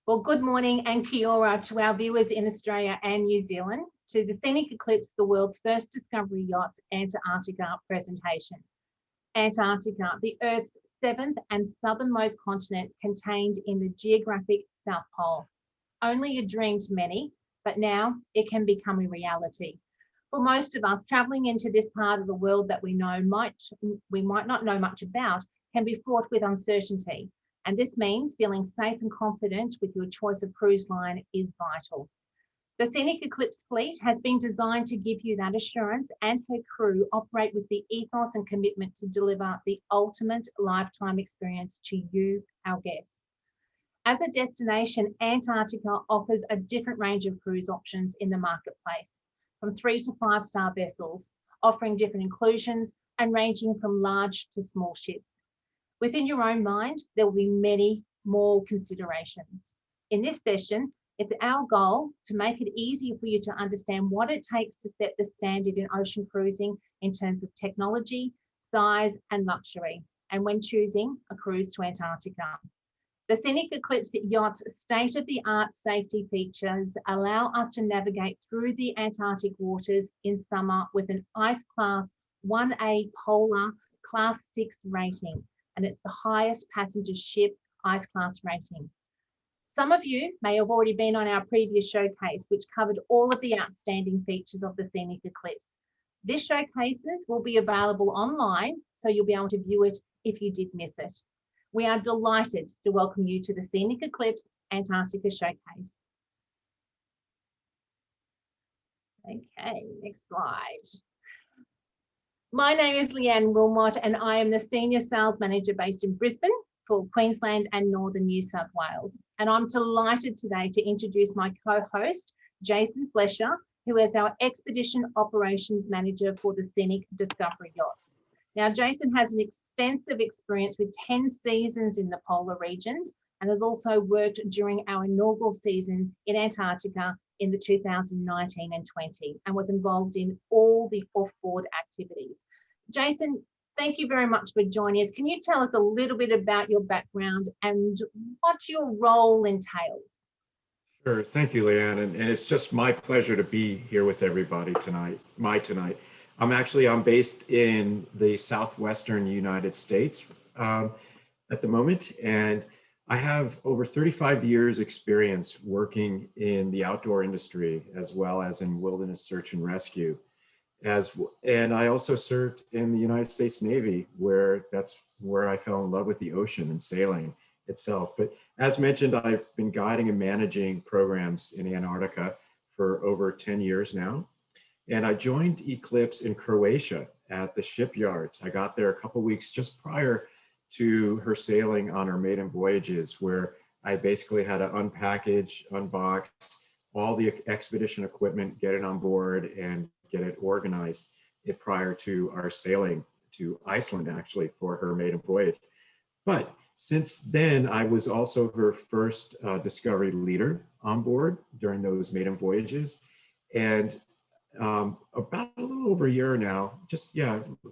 Well, good morning and kia ora to our viewers in Australia and New Zealand to the Scenic Eclipse, the world's first Discovery Yachts Antarctica presentation. Antarctica, the Earth's seventh and southernmost continent contained in the geographic South Pole. Only a dream to many, but now it can become a reality. For most of us, travelling into this part of the world that we might not know much about can be fraught with uncertainty. And this means feeling safe and confident with your choice of cruise line is vital. The Scenic Eclipse fleet has been designed to give you that assurance, and her crew operate with the ethos and commitment to deliver the ultimate lifetime experience to you, our guests. As a destination, Antarctica offers a different range of cruise options in the marketplace, from 3 to 5-star vessels, offering different inclusions and ranging from large to small ships. Within your own mind, there will be many more considerations. In this session, it's our goal to make it easier for you to understand what it takes to set the standard in ocean cruising in terms of technology, size, and luxury, and when choosing a cruise to Antarctica. The Scenic Eclipse yacht's state-of-the-art safety features allow us to navigate through the Antarctic waters in summer with an Ice Class 1A Polar Class 6 rating, and it's the highest passenger ship Ice Class rating. Some of you may have already been on our previous showcase, which covered all of the outstanding features of the Scenic Eclipse. This showcases will be available online, so you'll be able to view it if you did miss it. We are delighted to welcome you to the Scenic Eclipse Antarctica Showcase. Okay, next slide. My name is Leanne Wilmot, and I am the Senior Sales Manager based in Brisbane for Queensland and Northern New South Wales. And I'm delighted today to introduce my co-host, Jason Flesher, who is our Expedition Operations Manager for the Scenic Discovery Yachts. Now, Jason has an extensive experience with 10 seasons in the polar regions and has also worked during our inaugural season in Antarctica in the 2019 and 20, and was involved in all the off-board activities. Jason, thank you very much for joining us. Can you tell us a little bit about your background and what your role entails? Sure. Thank you, Leanne. And it's just my pleasure to be here with everybody tonight. I'm based in the southwestern United States at the moment, and I have over 35 years experience working in the outdoor industry as well as in wilderness search and rescue. And I also served in the United States Navy, that's where I fell in love with the ocean and sailing itself. But as mentioned, I've been guiding and managing programs in Antarctica for over 10 years now. And I joined Eclipse in Croatia at the shipyards. I got there a couple weeks just prior to her sailing on her maiden voyages, where I basically had to unpackage, unbox all the expedition equipment, get it on board, and get it organized prior to our sailing to Iceland, actually, for her maiden voyage. But since then, I was also her first discovery leader on board during those maiden voyages. And about a little over a year now,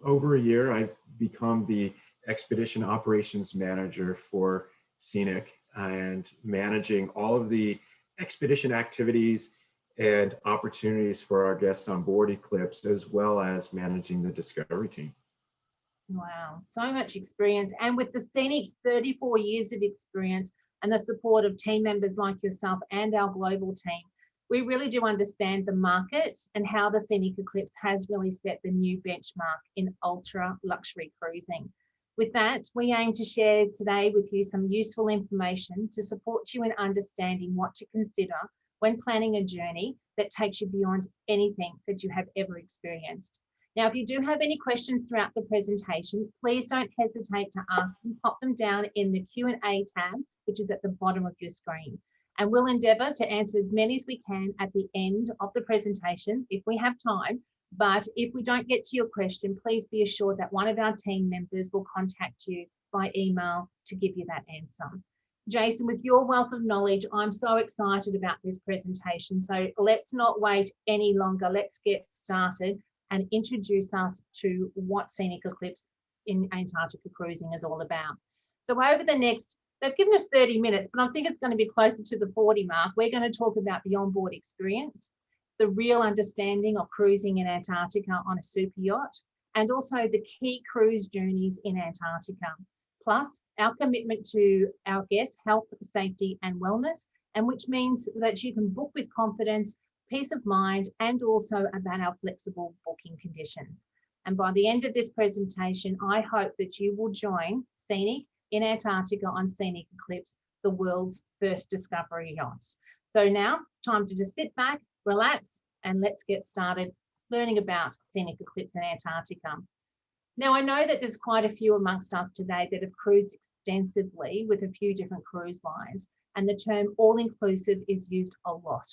over a year, I've become the Expedition Operations Manager for Scenic and managing all of the expedition activities and opportunities for our guests on board Eclipse, as well as managing the discovery team. Wow, so much experience. And with the Scenic's 34 years of experience and the support of team members like yourself and our global team, we really do understand the market and how the Scenic Eclipse has really set the new benchmark in ultra luxury cruising. With that, we aim to share today with you some useful information to support you in understanding what to consider when planning a journey that takes you beyond anything that you have ever experienced. Now, if you do have any questions throughout the presentation, please don't hesitate to ask them. Pop them down in the Q&A tab, which is at the bottom of your screen. And we'll endeavour to answer as many as we can at the end of the presentation if we have time. But if we don't get to your question, please be assured that one of our team members will contact you by email to give you that answer. Jason, with your wealth of knowledge, I'm so excited about this presentation. So let's not wait any longer. Let's get started and introduce us to what Scenic Eclipse in Antarctica cruising is all about. So over the next they've given us 30 minutes, but I think it's going to be closer to the 40 mark. We're going to talk about the onboard experience, the real understanding of cruising in Antarctica on a super yacht, and also the key cruise journeys in Antarctica. Plus, our commitment to our guests' health, safety, and wellness, and which means that you can book with confidence, peace of mind, and also about our flexible booking conditions. And by the end of this presentation, I hope that you will join Scenic in Antarctica on Scenic Eclipse, the world's first discovery yachts. So now it's time to just sit back, relax, and let's get started learning about Scenic Eclipse in Antarctica. Now, I know that there's quite a few amongst us today that have cruised extensively with a few different cruise lines, and the term all-inclusive is used a lot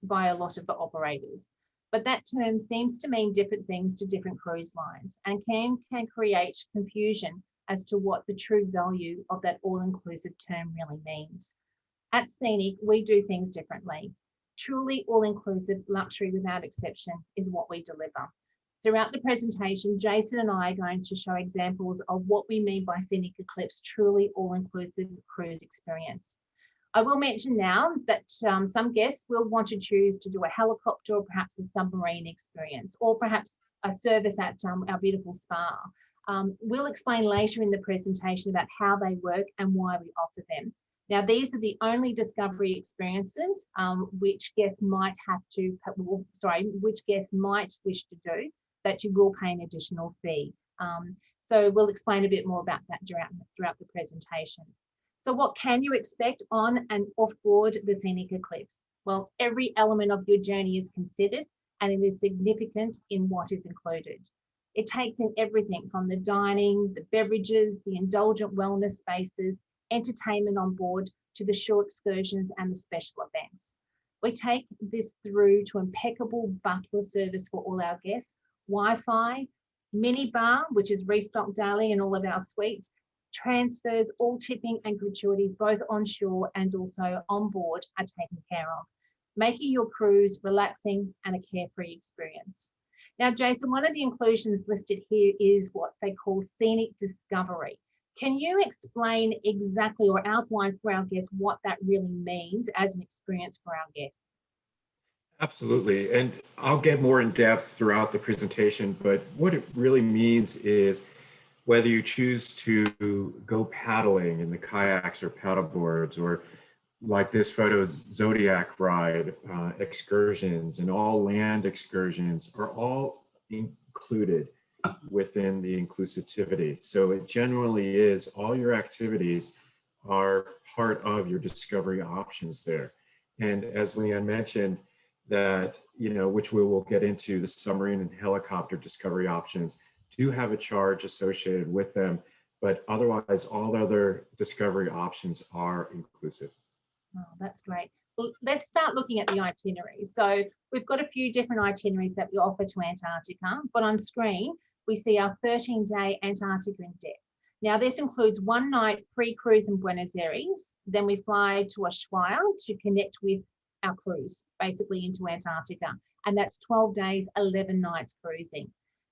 by a lot of the operators. But that term seems to mean different things to different cruise lines and can create confusion as to what the true value of that all-inclusive term really means. At Scenic, we do things differently. Truly all-inclusive luxury without exception is what we deliver. Throughout the presentation, Jason and I are going to show examples of what we mean by Scenic Eclipse truly all-inclusive cruise experience. I will mention now that some guests will want to choose to do a helicopter or perhaps a submarine experience, or perhaps a service at our beautiful spa. We'll explain later in the presentation about how they work and why we offer them. Now, these are the only discovery experiences which guests might wish to do, that you will pay an additional fee. So we'll explain a bit more about that throughout the presentation. So what can you expect on and off board the Scenic Eclipse? Well, every element of your journey is considered, and it is significant in what is included. It takes in everything from the dining, the beverages, the indulgent wellness spaces, entertainment on board, to the short excursions and the special events. We take this through to impeccable butler service for all our guests, Wi-Fi, mini bar, which is restocked daily in all of our suites, transfers, all tipping and gratuities, both onshore and also on board, are taken care of, making your cruise relaxing and a carefree experience. Now, Jason, one of the inclusions listed here is what they call Scenic Discovery. Can you explain exactly or outline for our guests what that really means as an experience for our guests? Absolutely. And I'll get more in depth throughout the presentation, but what it really means is whether you choose to go paddling in the kayaks or paddle boards, or like this photo, Zodiac ride, excursions, and all land excursions are all included within the inclusivity. So it generally is all your activities are part of your discovery options there. And as Leanne mentioned, that, which we will get into, the submarine and helicopter discovery options do have a charge associated with them, but otherwise all other discovery options are inclusive. Oh, that's great. Well, let's start looking at the itineraries. So we've got a few different itineraries that we offer to Antarctica, but on screen, we see our 13-day Antarctica in depth. Now, this includes one night pre-cruise in Buenos Aires. Then we fly to Ushuaia to connect with our cruise, basically into Antarctica. And that's 12 days, 11 nights cruising.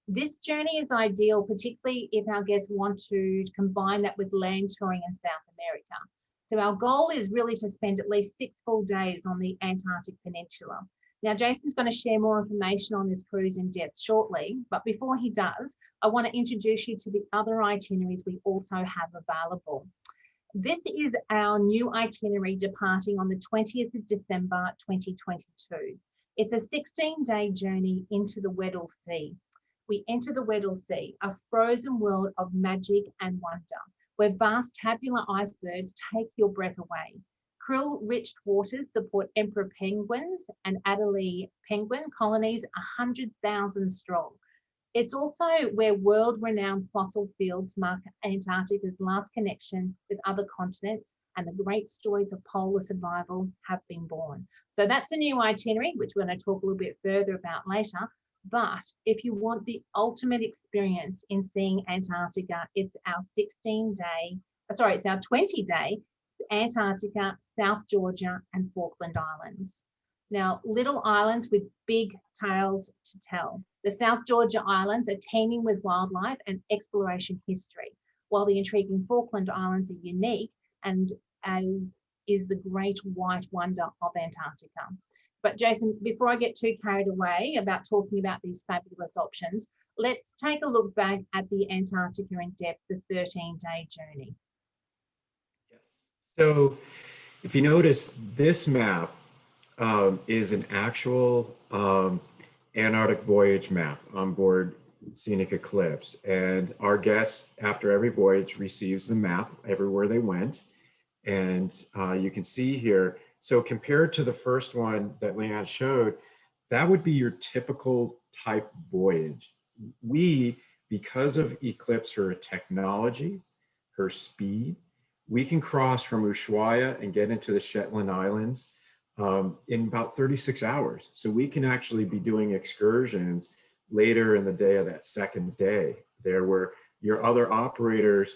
This journey is ideal, particularly if our guests want to combine that with land touring in South America. So our goal is really to spend at least 6 full days on the Antarctic Peninsula. Now, Jason's going to share more information on this cruise in depth shortly, but before he does, I want to introduce you to the other itineraries we also have available. This is our new itinerary departing on the 20th of December 2022. It's a 16-day journey into the Weddell Sea. We enter the Weddell Sea, a frozen world of magic and wonder, where vast tabular icebergs take your breath away. Krill-rich waters support emperor penguins and Adelie penguin colonies 100,000 strong. It's also where world-renowned fossil fields mark Antarctica's last connection with other continents, and the great stories of polar survival have been born. So that's a new itinerary, which we're going to talk a little bit further about later. But if you want the ultimate experience in seeing Antarctica, it's our 20-day Antarctica, South Georgia, and Falkland Islands. Now, little islands with big tales to tell. The South Georgia Islands are teeming with wildlife and exploration history, while the intriguing Falkland Islands are unique, and as is the great white wonder of Antarctica. But Jason, before I get too carried away about talking about these fabulous options, let's take a look back at the Antarctica in depth, the 13-day journey. Yes. So if you notice, this map is an actual Antarctic voyage map on board Scenic Eclipse. And our guest, after every voyage, receives the map everywhere they went. And you can see here, so compared to the first one that Leanne showed, that would be your typical type voyage. We, because of Eclipse, her technology, her speed, we can cross from Ushuaia and get into the Shetland Islands in about 36 hours. So we can actually be doing excursions later in the day of that second day there, where your other operators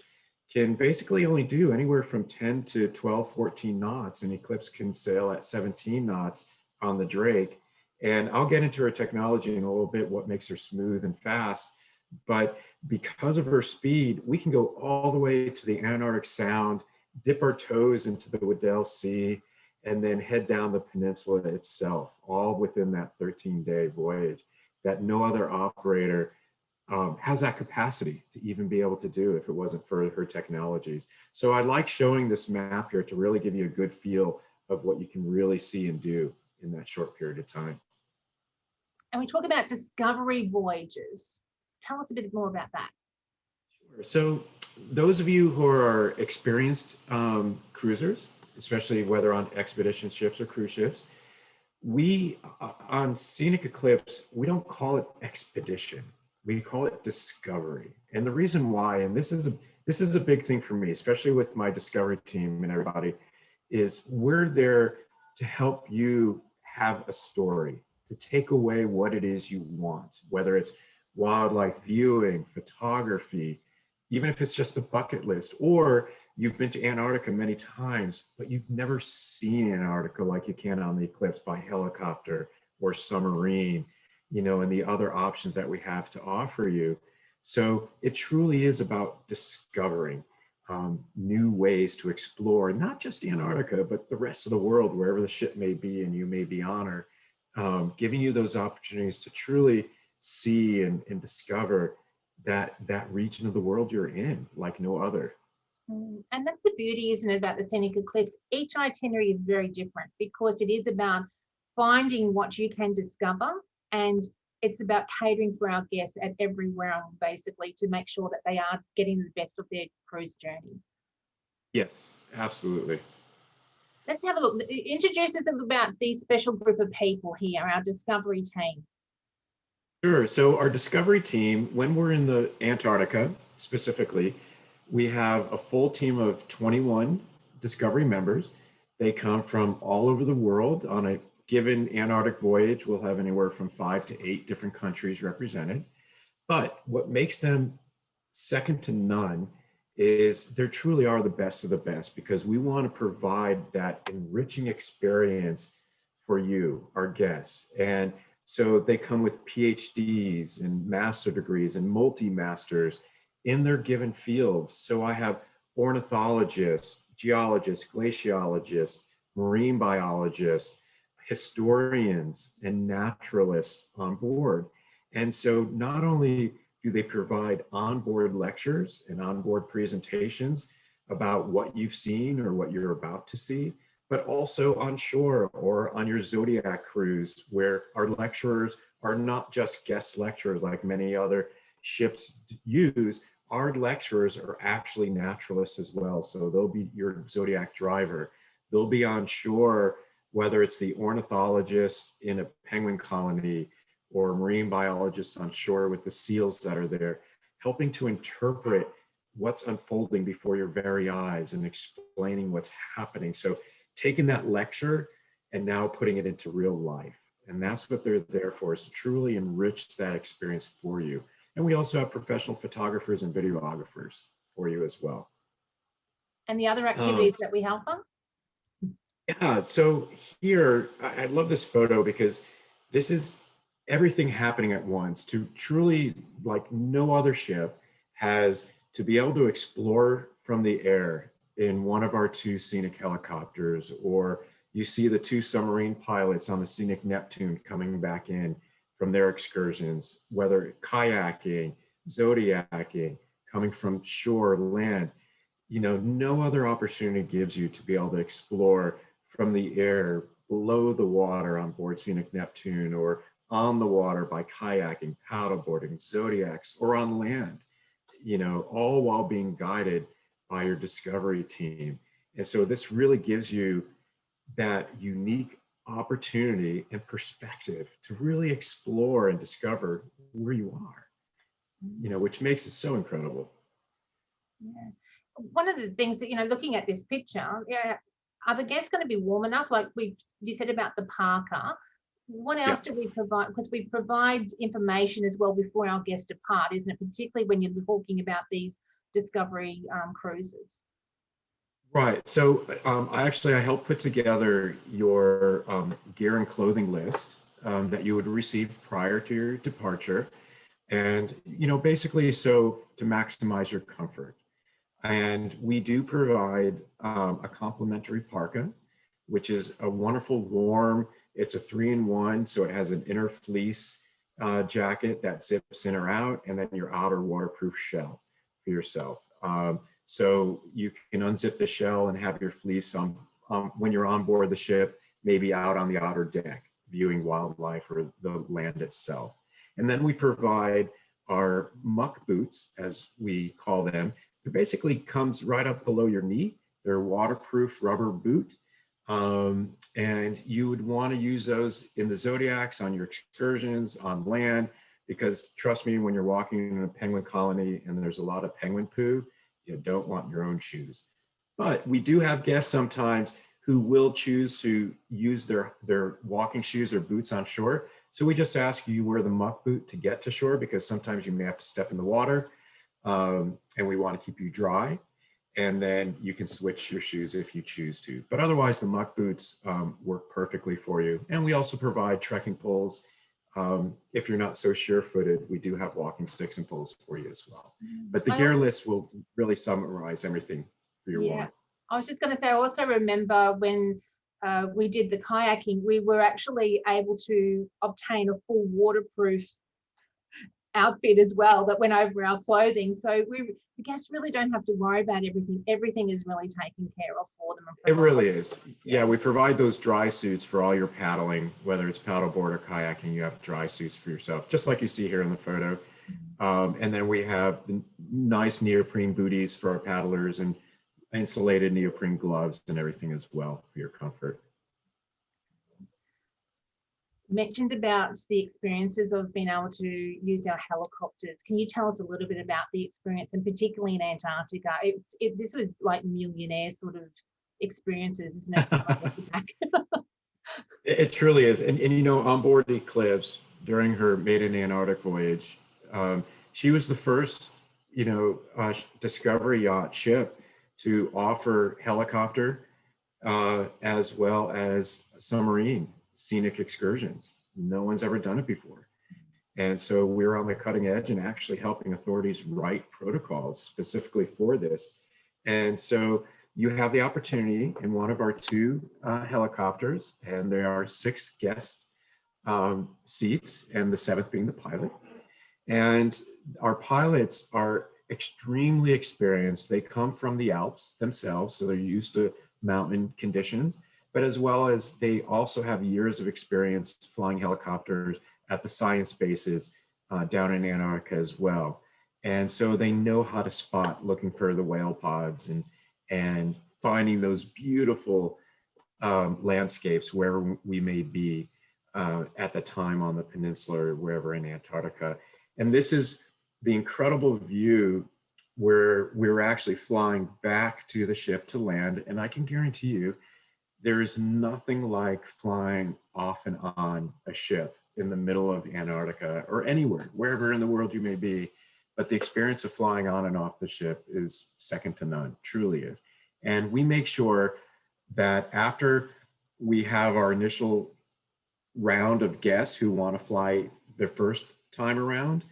can basically only do anywhere from 10 to 12, 14 knots, and Eclipse can sail at 17 knots on the Drake. And I'll get into her technology in a little bit, what makes her smooth and fast. But because of her speed, we can go all the way to the Antarctic Sound, dip our toes into the Weddell Sea, and then head down the peninsula itself, all within that 13-day voyage that no other operator has that capacity to even be able to do if it wasn't for her technologies. So I like showing this map here to really give you a good feel of what you can really see and do in that short period of time. And we talk about discovery voyages. Tell us a bit more about that. Sure. So those of you who are experienced cruisers, especially whether on expedition ships or cruise ships, we on Scenic Eclipse, we don't call it expedition. We call it discovery. And the reason why, and this is a big thing for me, especially with my discovery team and everybody, is we're there to help you have a story, to take away what it is you want, whether it's wildlife viewing, photography, even if it's just a bucket list, or you've been to Antarctica many times, but you've never seen Antarctica like you can on the Eclipse by helicopter or submarine, you know, and the other options that we have to offer you. So it truly is about discovering new ways to explore, not just Antarctica, but the rest of the world, wherever the ship may be and you may be on her, giving you those opportunities to truly see and discover that region of the world you're in like no other. And that's the beauty, isn't it, about the Scenic Eclipse? Each itinerary is very different because it is about finding what you can discover, and it's about catering for our guests at every realm, basically, to make sure that they are getting the best of their cruise journey. Yes, absolutely. Let's have a look. Introduce us about these special group of people here, our discovery team. Sure. So our discovery team, when we're in the Antarctica specifically, we have a full team of 21 discovery members. They come from all over the world. On a given Antarctic voyage, we'll have anywhere from 5 to 8 different countries represented. But what makes them second to none is they truly are the best of the best, because we want to provide that enriching experience for you, our guests. And so they come with PhDs and master degrees and multi-masters in their given fields. So I have ornithologists, geologists, glaciologists, marine biologists, historians, and naturalists on board. And so not only do they provide onboard lectures and onboard presentations about what you've seen or what you're about to see, but also on shore or on your Zodiac cruise, where our lecturers are not just guest lecturers like many other ships use. Our lecturers are actually naturalists as well. So they'll be your Zodiac driver. They'll be on shore, whether it's the ornithologist in a penguin colony or marine biologists on shore with the seals that are there, helping to interpret what's unfolding before your very eyes and explaining what's happening. So taking that lecture and now putting it into real life. And that's what they're there for, is to truly enrich that experience for you. And we also have professional photographers and videographers for you as well. And the other activities that we help on? Yeah, so here, I love this photo because this is everything happening at once, to truly, like no other ship has to be able to explore from the air in one of our two Scenic helicopters, or you see the two submarine pilots on the Scenic Neptune coming back in from their excursions, whether kayaking, zodiacking, coming from shore, land, you know, no other opportunity gives you to be able to explore from the air, below the water on board Scenic Neptune, or on the water by kayaking, paddleboarding, zodiacs, or on land, you know, all while being guided by your discovery team. And so this really gives you that unique opportunity and perspective to really explore and discover where you are, you know, which makes it so incredible. Yeah. One of the things that, you know, looking at this picture, yeah, are the guests going to be warm enough? Like you said about the parka. What Yeah. else do we provide? Because we provide information as well before our guests depart, isn't it? Particularly when you're talking about these discovery cruises. Right. So I helped put together your gear and clothing list that you would receive prior to your departure. And, you know, basically so to maximize your comfort. And we do provide a complimentary parka, which is a wonderful warm, it's a 3-in-1. So it has an inner fleece jacket that zips in or out, and then your outer waterproof shell for yourself. So you can unzip the shell and have your fleece on when you're on board the ship, maybe out on the outer deck, viewing wildlife or the land itself. And then we provide our muck boots, as we call them. It basically comes right up below your knee. They're a waterproof rubber boot. And you would want to use those in the zodiacs, on your excursions, on land, because trust me, when you're walking in a penguin colony and there's a lot of penguin poo, you don't want your own shoes. But we do have guests sometimes who will choose to use their walking shoes or boots on shore. So we just ask you wear the muck boot to get to shore, because sometimes you may have to step in the water, and we want to keep you dry. And then you can switch your shoes if you choose to. But otherwise, the muck boots work perfectly for you. And we also provide trekking poles. If you're not so sure-footed, we do have walking sticks and poles for you as well. But the gear list will really summarize everything for your walk. I was just going to say, I also remember when we did the kayaking, we were actually able to obtain a full waterproof outfit as well that went over our clothing. So the guests really don't have to worry about everything. Everything is really taken care of for them. It really is. Yeah, we provide those dry suits for all your paddling, whether it's paddleboard or kayaking. You have dry suits for yourself, just like you see here in the photo. And then we have the nice neoprene booties for our paddlers, and insulated neoprene gloves and everything as well for your comfort. Mentioned about the experiences of being able to use our helicopters. Can you tell us a little bit about the experience, and particularly in Antarctica? This was like millionaire sort of experiences, isn't it? It truly is. And you know, on board Eclipse, during her maiden Antarctic voyage, she was the first, you know, discovery yacht ship to offer helicopter as well as submarine scenic excursions. No one's ever done it before. And so we're on the cutting edge and actually helping authorities write protocols specifically for this. And so you have the opportunity in one of our two helicopters, and there are 6 guest seats, and the 7th being the pilot. And our pilots are extremely experienced. They come from the Alps themselves, so they're used to mountain conditions, but as well as they also have years of experience flying helicopters at the science bases down in Antarctica as well. And so they know how to spot looking for the whale pods and finding those beautiful landscapes wherever we may be at the time on the peninsula or wherever in Antarctica. And this is the incredible view where we're actually flying back to the ship to land. And I can guarantee you, there is nothing like flying off and on a ship in the middle of Antarctica or anywhere, wherever in the world you may be. But the experience of flying on and off the ship is second to none, truly is. And we make sure that after we have our initial round of guests who want to fly their first time around,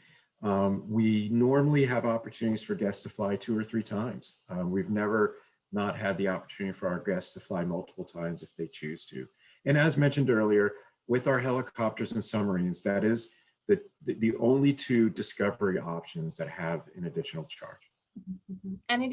We normally have opportunities for guests to fly 2 or 3 times. We've never not had the opportunity for our guests to fly multiple times if they choose to. And as mentioned earlier, with our helicopters and submarines, that is the only 2 discovery options that have an additional charge. And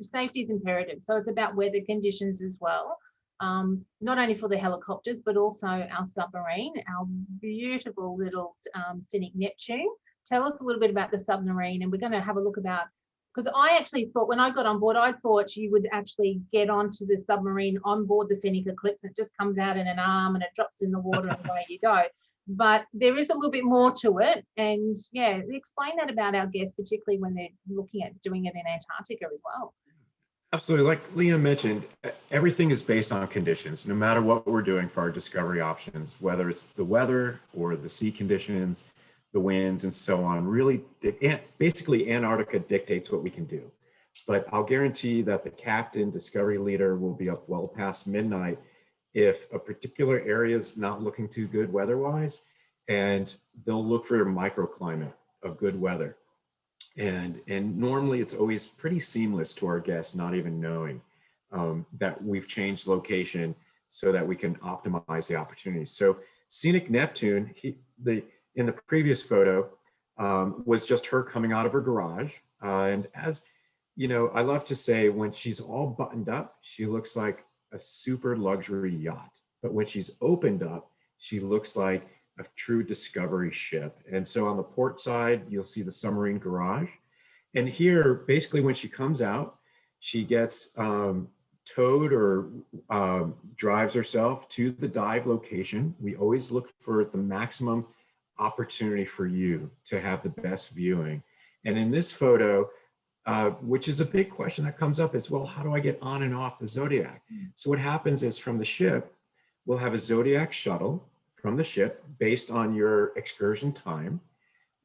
safety is imperative. So it's about weather conditions as well. Not only for the helicopters, but also our submarine, our beautiful little Scenic Neptune. Tell us a little bit about the submarine, and we're going to have a look about, because I actually thought when I got on board, I thought you would actually get onto the submarine on board the Scenic Eclipse, and it just comes out in an arm and it drops in the water and away you go. But there is a little bit more to it. And yeah, explain that about our guests, particularly when they're looking at doing it in Antarctica as well. Absolutely. Like Leah mentioned, everything is based on conditions, no matter what we're doing for our discovery options, whether it's the weather or the sea conditions, the winds and so on. Really, basically Antarctica dictates what we can do. But I'll guarantee that the captain, discovery leader will be up well past midnight if a particular area is not looking too good weather-wise, and they'll look for a microclimate of good weather. And normally it's always pretty seamless to our guests, not even knowing that we've changed location so that we can optimize the opportunity. So Scenic Neptune, in the previous photo, was just her coming out of her garage. And as you know, I love to say when she's all buttoned up, she looks like a super luxury yacht. But when she's opened up, she looks like a true discovery ship. And so on the port side, you'll see the submarine garage. And here, basically when she comes out, she gets towed or drives herself to the dive location. We always look for the maximum opportunity for you to have the best viewing. And in this photo, which is a big question that comes up, is, well, how do I get on and off the Zodiac? So what happens is from the ship, we'll have a Zodiac shuttle from the ship based on your excursion time.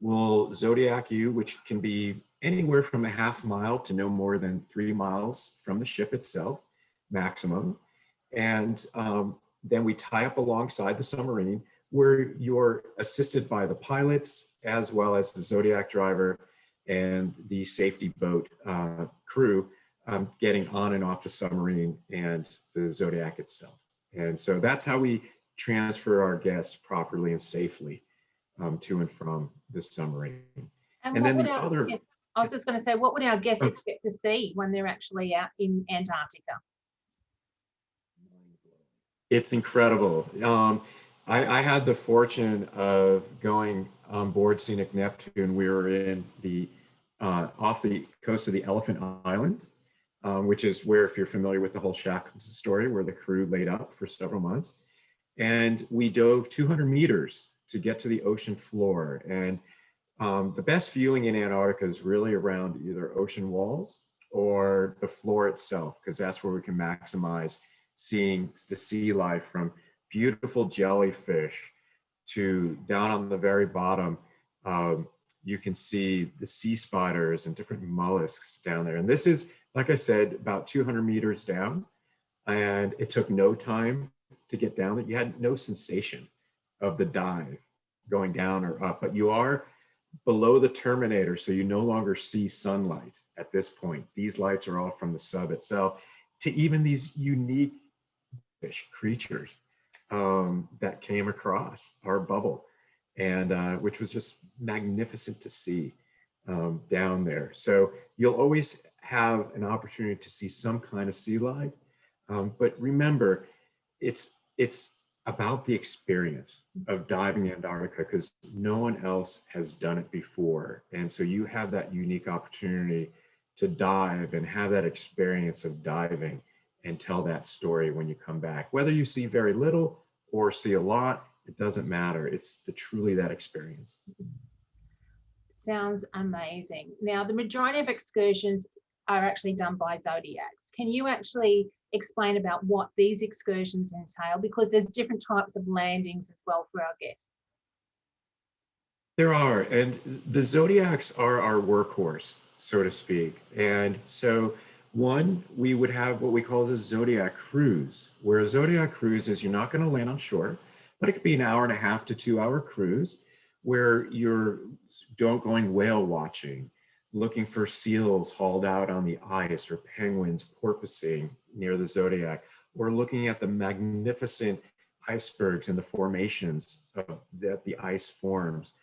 We'll Zodiac you, which can be anywhere from a half mile to no more than 3 miles from the ship itself, maximum. And then we tie up alongside the submarine where you're assisted by the pilots as well as the Zodiac driver and the safety boat crew getting on and off the submarine and the Zodiac itself. And so that's how we transfer our guests properly and safely to and from the submarine. And then the other... Guests, I was just going to say, what would our guests expect to see when they're actually out in Antarctica? It's incredible. I had the fortune of going on board Scenic Neptune. We were in off the coast of the Elephant Island, which is where, if you're familiar with the whole Shackleton story, where the crew laid up for several months. And we dove 200 meters to get to the ocean floor. And the best viewing in Antarctica is really around either ocean walls or the floor itself, because that's where we can maximize seeing the sea life, from beautiful jellyfish to down on the very bottom. You can see the sea spiders and different mollusks down there. And this is, like I said, about 200 meters down. And it took no time to get down there. You had no sensation of the dive going down or up, but you are below the terminator, so you no longer see sunlight at this point. These lights are all from the sub itself, to even these unique fish creatures that came across our bubble, and which was just magnificent to see down there. So you'll always have an opportunity to see some kind of sea life, but remember, it's about the experience of diving in Antarctica, because no one else has done it before. And so you have that unique opportunity to dive and have that experience of diving and tell that story when you come back. Whether you see very little or see a lot, it doesn't matter. It's truly that experience. Sounds amazing. Now, the majority of excursions are actually done by Zodiacs. Can you actually explain about what these excursions entail? Because there's different types of landings as well for our guests. There are, and the Zodiacs are our workhorse, so to speak. And so we would have what we call the Zodiac cruise, where a Zodiac cruise is, you're not going to land on shore, but it could be an 1.5 to 2 hour cruise where you're going whale watching, looking for seals hauled out on the ice, or penguins porpoising near the zodiac, or looking at the magnificent icebergs and the formations that the ice forms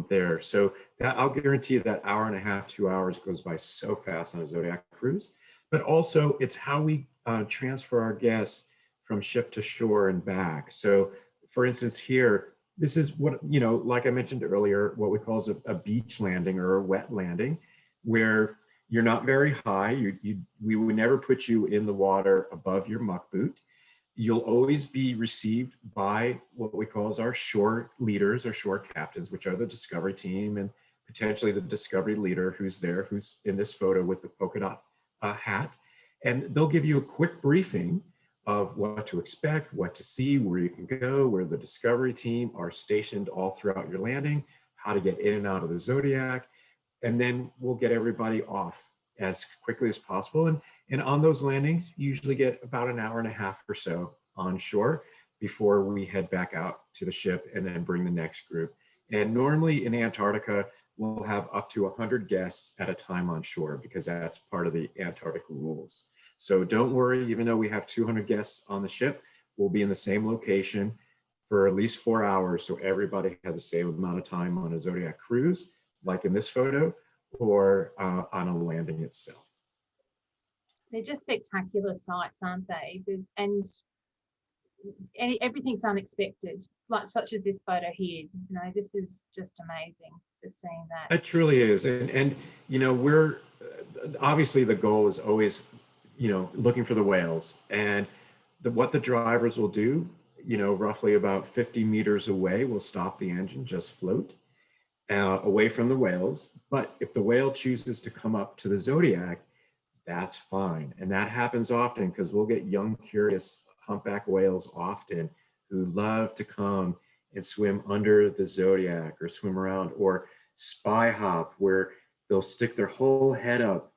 there. So that, I'll guarantee you that hour and a half, 2 hours goes by so fast on a zodiac cruise. But also it's how we transfer our guests from ship to shore and back. So for instance, here, this is what, like I mentioned earlier, what we call a beach landing or a wet landing, where you're not very high. We would never put you in the water above your muck boot. You'll always be received by what we call as our shore leaders or shore captains, which are the discovery team and potentially the discovery leader who's there, who's in this photo with the polka dot hat. And they'll give you a quick briefing of what to expect, what to see, where you can go, where the discovery team are stationed all throughout your landing, how to get in and out of the zodiac. And then we'll get everybody off as quickly as possible. And on those landings, you usually get about an hour and a half or so on shore before we head back out to the ship and then bring the next group. And normally in Antarctica, we'll have up to 100 guests at a time on shore, because that's part of the Antarctic rules. So don't worry, even though we have 200 guests on the ship, we'll be in the same location for at least 4 hours. So everybody has the same amount of time on a zodiac cruise, like in this photo, or on a landing itself. They're just spectacular sights, aren't they? And everything's unexpected, like such as this photo here. This is just amazing, just seeing that. It truly is. And we're obviously, the goal is always, looking for the whales. And what the drivers will do, roughly about 50 meters away, will stop the engine, just float away from the whales. But if the whale chooses to come up to the zodiac, that's fine. And that happens often, because we'll get young, curious humpback whales often who love to come and swim under the zodiac, or swim around, or spy hop, where they'll stick their whole head up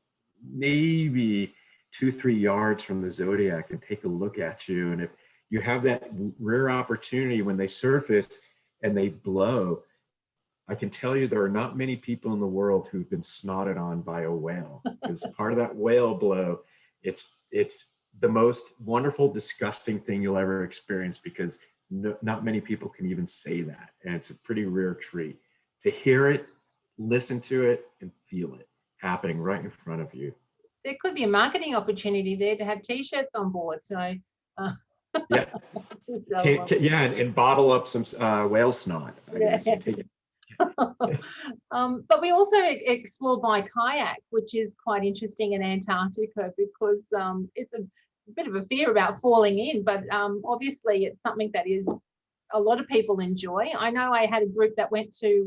maybe 2-3 yards from the zodiac and take a look at you. And if you have that rare opportunity when they surface and they blow, I can tell you there are not many people in the world who've been snotted on by a whale. Because part of that whale blow, it's the most wonderful, disgusting thing you'll ever experience, because not many people can even say that. And it's a pretty rare treat to hear it, listen to it, and feel it happening right in front of you. There could be a marketing opportunity there to have T-shirts on board. So yeah, and bottle up some whale snot. I guess. But we also explore by kayak, which is quite interesting in Antarctica, because it's a bit of a fear about falling in, but obviously it's something that is a lot of people enjoy. I know I had a group that went to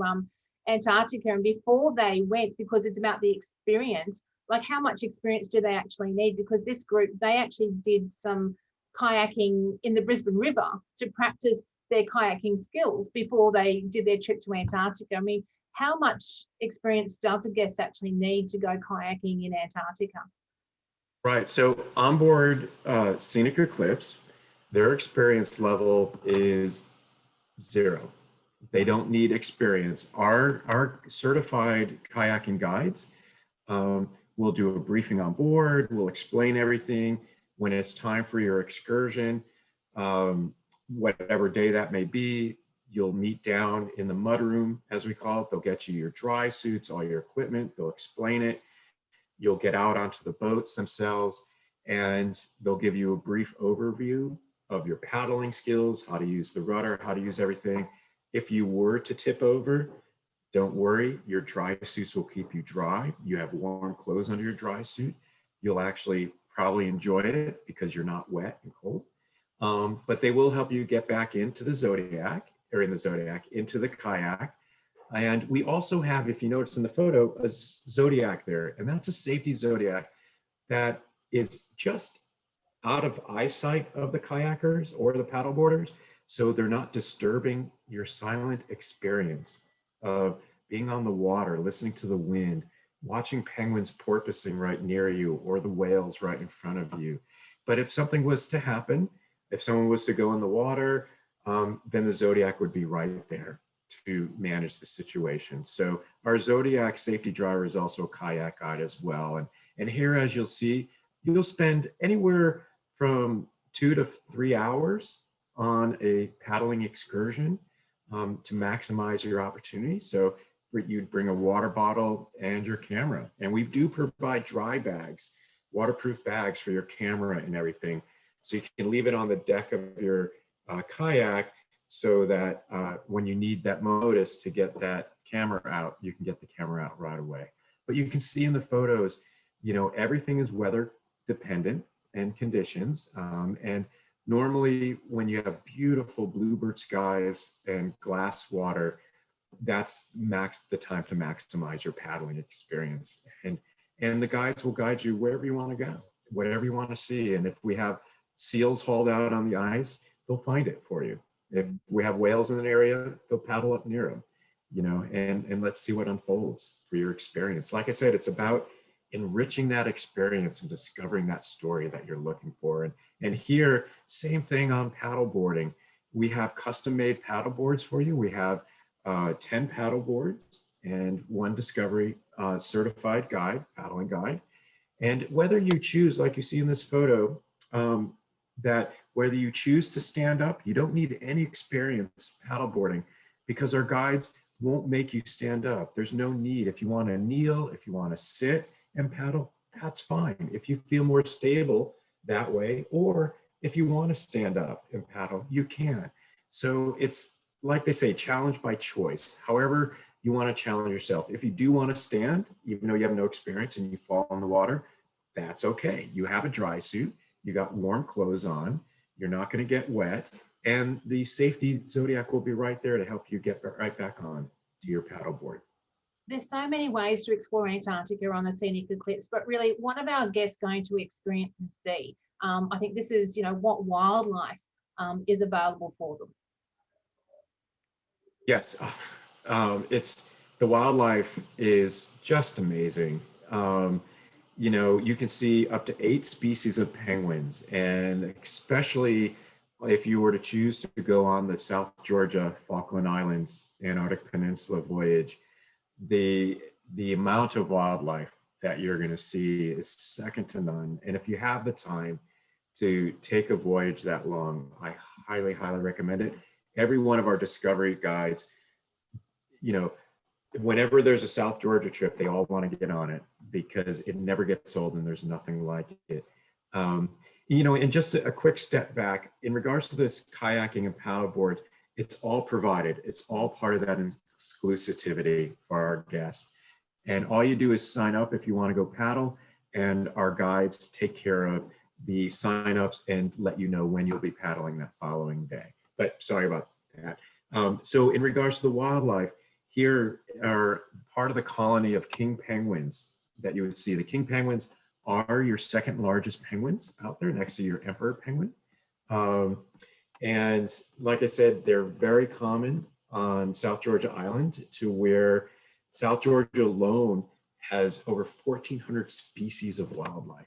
Antarctica, and before they went, because it's about the experience, like how much experience do they actually need? Because this group, they actually did some kayaking in the Brisbane River to practice their kayaking skills before they did their trip to Antarctica. I mean, how much experience does a guest actually need to go kayaking in Antarctica? Right. So on board Scenic Eclipse, their experience level is 0. They don't need experience. Our certified kayaking guides will do a briefing on board. We'll explain everything. When it's time for your excursion, whatever day that may be, you'll meet down in the mudroom, as we call it. They'll get you your dry suits, all your equipment. They'll explain it. You'll get out onto the boats themselves, and they'll give you a brief overview of your paddling skills, how to use the rudder, how to use everything. If you were to tip over, don't worry, your dry suits will keep you dry. You have warm clothes under your dry suit. You'll actually probably enjoy it because you're not wet and cold. But they will help you get back into the zodiac, or in the zodiac, into the kayak. And we also have, if you notice in the photo, a zodiac there, and that's a safety zodiac that is just out of eyesight of the kayakers or the paddleboarders. So they're not disturbing your silent experience of being on the water, listening to the wind, watching penguins porpoising right near you, or the whales right in front of you. But if something was to happen, if someone was to go in the water, then the zodiac would be right there. to manage the situation. So our Zodiac safety driver is also a kayak guide as well. And here, as you'll see, you'll spend anywhere from 2 to 3 hours on a paddling excursion to maximize your opportunity. So you'd bring a water bottle and your camera. And we do provide dry bags, waterproof bags for your camera and everything. So you can leave it on the deck of your kayak so that when you need that modus to get that camera out, you can get the camera out right away. But you can see in the photos, you know, everything is weather dependent and conditions. And normally when you have beautiful bluebird skies and glass water, that's the time to maximize your paddling experience. And the guides will guide you wherever you want to go, whatever you want to see. And if we have seals hauled out on the ice, they'll find it for you. If we have whales in an area, they'll paddle up near them, you know, and let's see what unfolds for your experience. Like I said, it's about enriching that experience and discovering that story that you're looking for. And here, same thing on paddle boarding. We have custom made paddle boards for you. We have 10 paddle boards and 1 Discovery certified guide, paddling guide. And whether you choose, like you see in this photo, that whether you choose to stand up, you don't need any experience paddleboarding because our guides won't make you stand up. There's no need. If you want to kneel, if you want to sit and paddle, that's fine. If you feel more stable that way, or if you want to stand up and paddle, you can. So it's like they say, challenge by choice. However you want to challenge yourself. If you do want to stand, even though you have no experience and you fall in the water, that's okay. You have a dry suit. You got warm clothes on, you're not going to get wet, and the safety Zodiac will be right there to help you get right back on to your paddleboard. There's so many ways to explore Antarctica on the Scenic Eclipse, but really, what are our guests going to experience and see? I think this is, you know, what wildlife is available for them. Yes, it's the wildlife is just amazing. You know, you can see up to 8 species of penguins, and especially if you were to choose to go on the South Georgia, Falkland Islands, Antarctic Peninsula voyage, the amount of wildlife that you're going to see is second to none. And if you have the time to take a voyage that long, I highly, highly recommend it. Every one of our Discovery guides, you know, whenever there's a South Georgia trip, they all want to get on it because it never gets old and there's nothing like it. You know, and just a quick step back in regards to this kayaking and paddleboard, it's all provided. It's all part of that exclusivity for our guests. And all you do is sign up if you want to go paddle, and our guides take care of the signups and let you know when you'll be paddling that following day. But sorry about that. So in regards to the wildlife, here are part of the colony of king penguins that you would see. The king penguins are your second largest penguins out there next to your emperor penguin. And like I said, they're very common on South Georgia Island, to where South Georgia alone has over 1,400 species of wildlife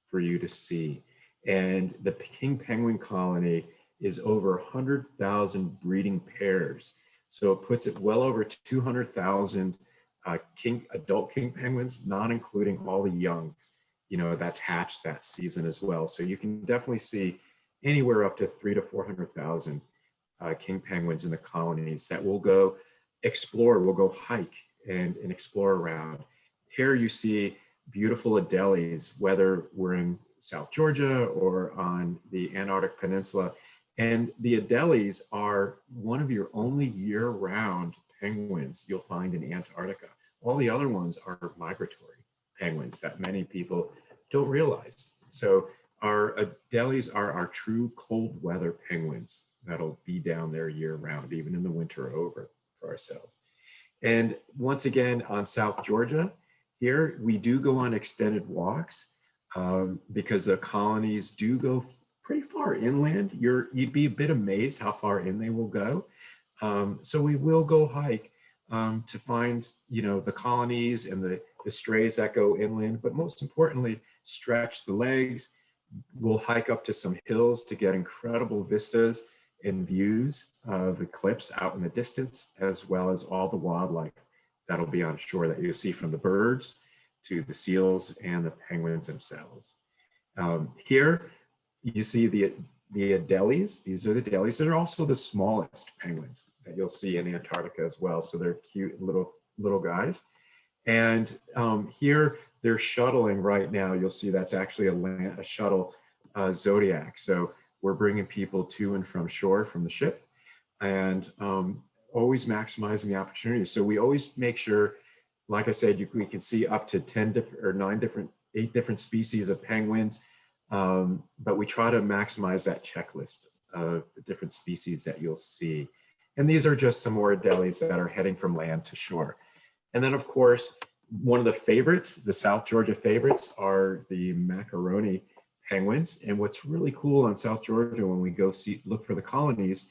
for you to see. And the king penguin colony is over 100,000 breeding pairs. So it puts it well over 200,000 adult king penguins, not including all the young, you know, that's hatched that season as well. So you can definitely see anywhere up to 300,000 to 400,000 king penguins in the colonies that will go explore, will go hike and explore around. Here you see beautiful adelies, whether we're in South Georgia or on the Antarctic Peninsula. And the adelies are one of your only year-round penguins you'll find in Antarctica. All the other ones are migratory penguins that many people don't realize. So our adelies are our true cold weather penguins that'll be down there year-round, even in the winter over for ourselves. And once again, on South Georgia, here we do go on extended walks because the colonies do go pretty far inland. You'd be a bit amazed how far in they will go. So we will go hike to find, you know, the colonies and the strays that go inland, but most importantly, stretch the legs. We'll hike up to some hills to get incredible vistas and views of Eclipse out in the distance, as well as all the wildlife that'll be on shore that you'll see, from the birds to the seals and the penguins themselves. Here you see the Adelies. These are the Adelies. They're also the smallest penguins that you'll see in Antarctica as well. So they're cute little guys. And here they're shuttling right now. You'll see that's actually a shuttle Zodiac. So we're bringing people to and from shore from the ship, and always maximizing the opportunity. So we always make sure, like I said, we can see up to 10 different or 8 different species of penguins. But we try to maximize that checklist of the different species that you'll see. And these are just some more Adelies that are heading from land to shore. And then, of course, one of the favorites, the South Georgia favorites, are the macaroni penguins. And what's really cool on South Georgia when we go look for the colonies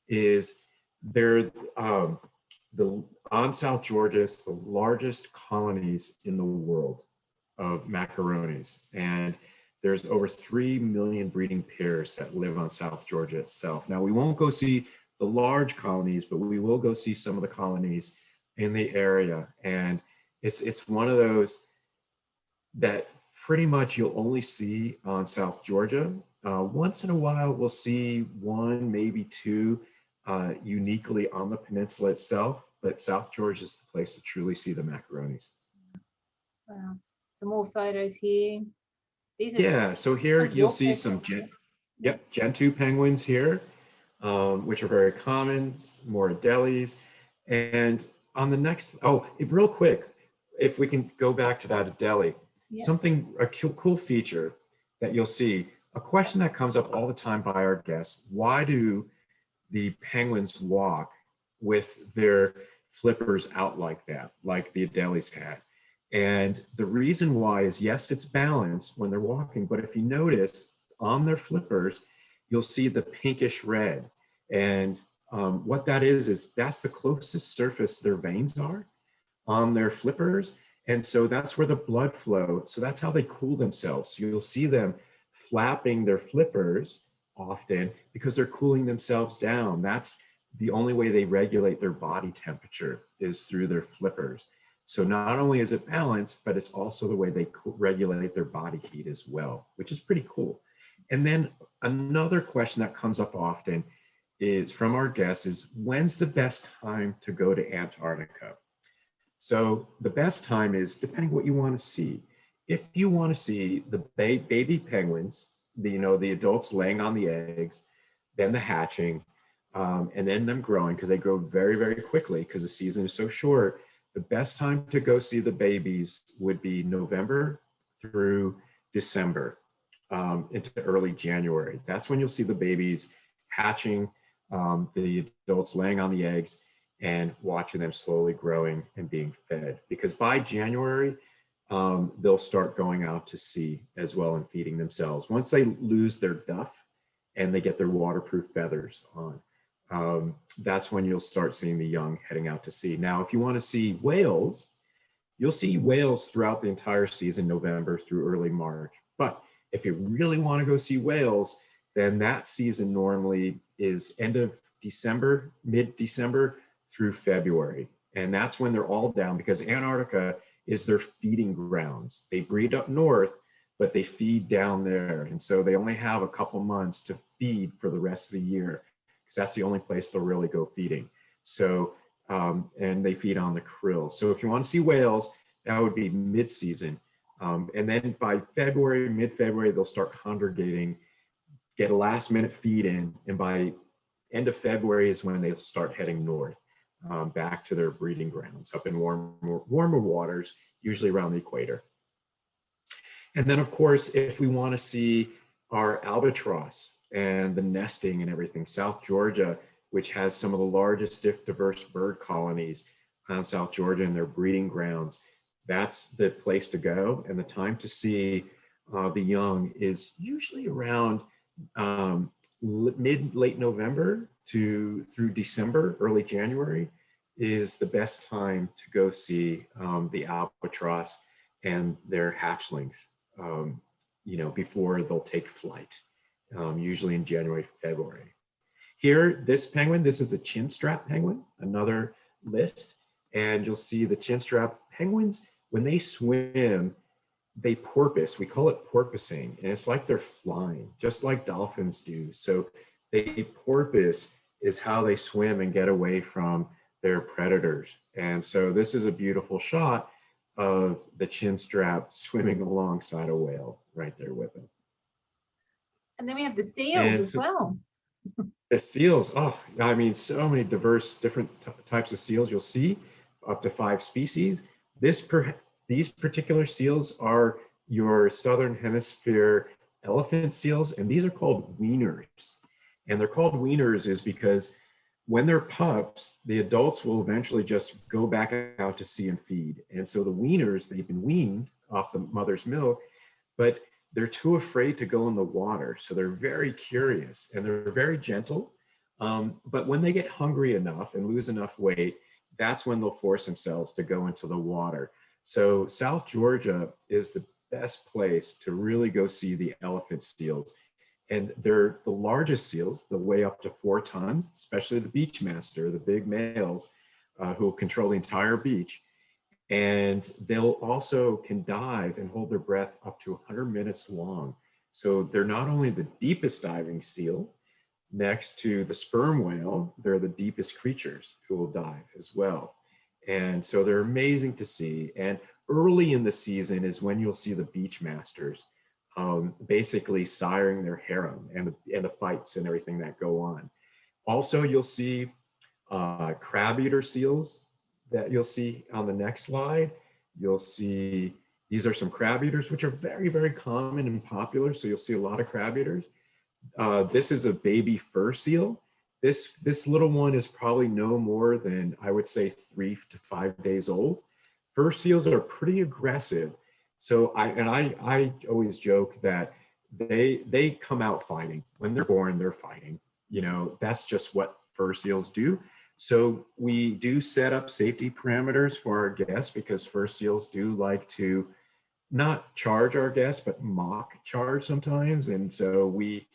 is they're on South Georgia, it's the largest colonies in the world of macaronis. And there's over 3 million breeding pairs that live on South Georgia itself. Now, we won't go see the large colonies, but we will go see some of the colonies in the area. And it's one of those that pretty much you'll only see on South Georgia. Once in a while, we'll see 1, maybe 2 uniquely on the peninsula itself, but South Georgia is the place to truly see the macaronis. Wow. Some more photos here. These are, yeah, so here you'll see some Gentoo penguins here, which are very common, more Adelies. And on the next, real quick, if we can go back to that Adelie, a cool feature that you'll see, a question that comes up all the time by our guests: why do the penguins walk with their flippers out like that, like the Adelies had? And the reason why is, yes, it's balance when they're walking, but if you notice on their flippers, you'll see the pinkish red. And what that is that's the closest surface their veins are on their flippers. And so that's where the blood flow, so that's how they cool themselves. So you'll see them flapping their flippers often because they're cooling themselves down. That's the only way they regulate their body temperature, is through their flippers. So not only is it balance, but it's also the way they regulate their body heat as well, which is pretty cool. And then another question that comes up often is from our guests is, when's the best time to go to Antarctica? So the best time is depending what you want to see. If you want to see the baby penguins, the adults laying on the eggs, then the hatching, and then them growing, because they grow very, very quickly because the season is so short. The best time to go see the babies would be November through December, into early January. That's when you'll see the babies hatching, the adults laying on the eggs, and watching them slowly growing and being fed. Because by January, they'll start going out to sea as well and feeding themselves. Once they lose their duff and they get their waterproof feathers on, that's when you'll start seeing the young heading out to sea. Now, if you want to see whales, you'll see whales throughout the entire season, November through early March. But if you really want to go see whales, then that season normally is end of December, mid-December through February. And that's when they're all down, because Antarctica is their feeding grounds. They breed up north, but they feed down there. And so they only have a couple months to feed for the rest of the year, because that's the only place they'll really go feeding. So, and they feed on the krill. So if you want to see whales, that would be mid-season. And then by February, mid-February, they'll start congregating, get a last minute feed in. And by end of February is when they'll start heading north, back to their breeding grounds up in warmer waters, usually around the equator. And then, of course, if we want to see our albatross and the nesting and everything, South Georgia, which has some of the largest diverse bird colonies on South Georgia and their breeding grounds, that's the place to go. And the time to see the young is usually around late November through December, early January is the best time to go see the albatross and their hatchlings, before they'll take flight, usually in January, February. Here, this penguin, this is a chinstrap penguin, another list. And you'll see the chinstrap penguins, when they swim, they porpoise. We call it porpoising, and it's like they're flying, just like dolphins do. So they porpoise is how they swim and get away from their predators. And so this is a beautiful shot of the chinstrap swimming alongside a whale right there with him. And then we have the seals And as so well. the seals, oh, I mean, so many diverse, different types of seals you'll see, up to 5 species. These particular seals are your Southern Hemisphere elephant seals, and these are called weaners. And they're called weaners is because when they're pups, the adults will eventually just go back out to sea and feed. And so the weaners, they've been weaned off the mother's milk, but they're too afraid to go in the water. So they're very curious and they're very gentle. But when they get hungry enough and lose enough weight, that's when they'll force themselves to go into the water. So South Georgia is the best place to really go see the elephant seals. And they're the largest seals. They'll weigh up to 4 tons, especially the beachmaster, the big males who control the entire beach. And they'll also can dive and hold their breath up to 100 minutes long. So they're not only the deepest diving seal, next to the sperm whale, they're the deepest creatures who will dive as well. And so they're amazing to see. And early in the season is when you'll see the beach masters basically siring their harem and the fights and everything that go on. Also, you'll see crab eater seals that you'll see on the next slide. You'll see, these are some crab eaters, which are very, very common and popular. So you'll see a lot of crab eaters. This is a baby fur seal. This little one is probably no more than, I would say, 3 to 5 days old. Fur seals are pretty aggressive. So I always joke that they come out fighting. When they're born, they're fighting. You know, that's just what fur seals do. So we do set up safety parameters for our guests because fur seals do like to not charge our guests, but mock charge sometimes. And so we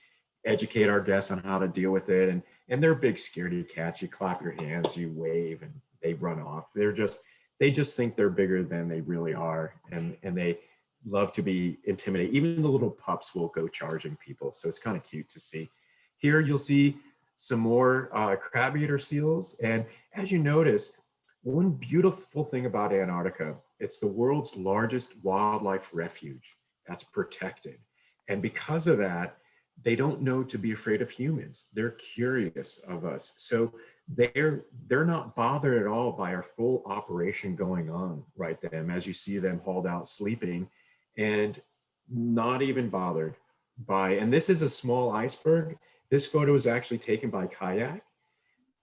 educate our guests on how to deal with it. And they're big scaredy cats. You clap your hands, you wave, and they run off. They just think they're bigger than they really are. And they love to be intimidated. Even the little pups will go charging people. So it's kind of cute to see. Here you'll see some more crab eater seals. And as you notice, one beautiful thing about Antarctica, it's the world's largest wildlife refuge that's protected. And because of that, they don't know to be afraid of humans. They're curious of us. So they're not bothered at all by our full operation going on right then, as you see them hauled out sleeping, and not even bothered by, and this is a small iceberg. This photo is actually taken by kayak.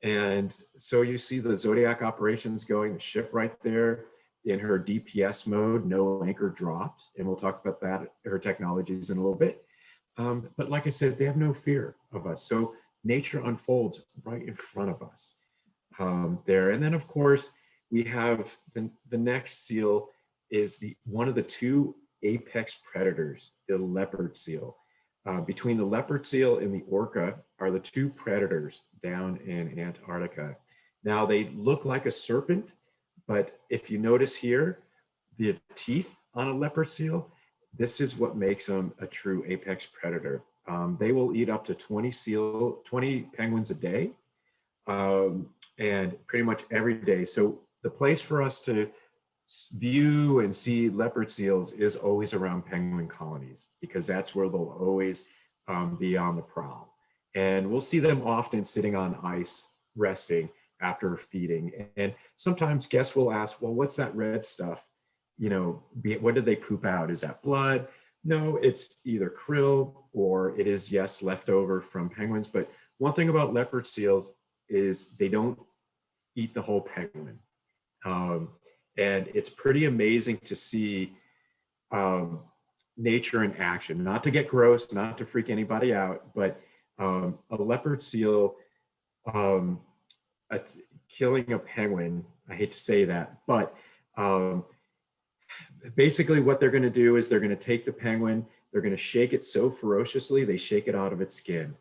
And so you see the Zodiac operations going, the ship right there in her DPS mode, no anchor dropped. And we'll talk about that, her technologies in a little bit. But like I said, they have no fear of us. So nature unfolds right in front of us there. And then of course, we have the next seal is one of the 2 apex predators, the leopard seal. Between the leopard seal and the orca are the 2 predators down in Antarctica. Now they look like a serpent, but if you notice here, the teeth on a leopard seal, this is what makes them a true apex predator. They will eat up to 20 penguins a day, and pretty much every day. So the place for us to view and see leopard seals is always around penguin colonies, because that's where they'll always be on the prowl. And we'll see them often sitting on ice, resting after feeding. And sometimes guests will ask, well, what's that red stuff? You know, what did they poop out? Is that blood? No, it's either krill or it is, yes, leftover from penguins. But one thing about leopard seals is they don't eat the whole penguin. And it's pretty amazing to see nature in action, not to get gross, not to freak anybody out, but a leopard seal killing a penguin, I hate to say that, but basically what they're going to do is they're going to take the penguin, they're going to shake it so ferociously, they shake it out of its skin.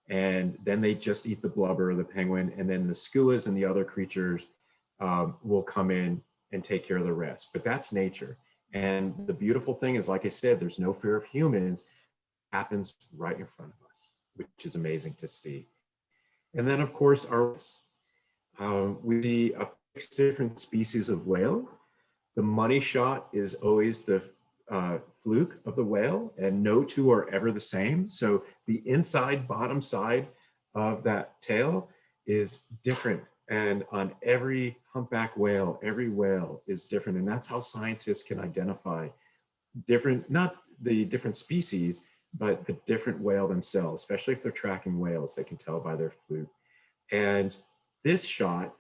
And then they just eat the blubber of the penguin, and then the skuas and the other creatures will come in and take care of the rest. But that's nature. And the beautiful thing is, like I said, there's no fear of humans. It happens right in front of us, which is amazing to see. And then, of course, we see 6 different species of whale. The money shot is always the fluke of the whale, and no two are ever the same. So the inside bottom side of that tail is different. And on every humpback whale, every whale is different. And that's how scientists can identify different, not the different species, but the different whale themselves, especially if they're tracking whales, they can tell by their fluke. And this shot,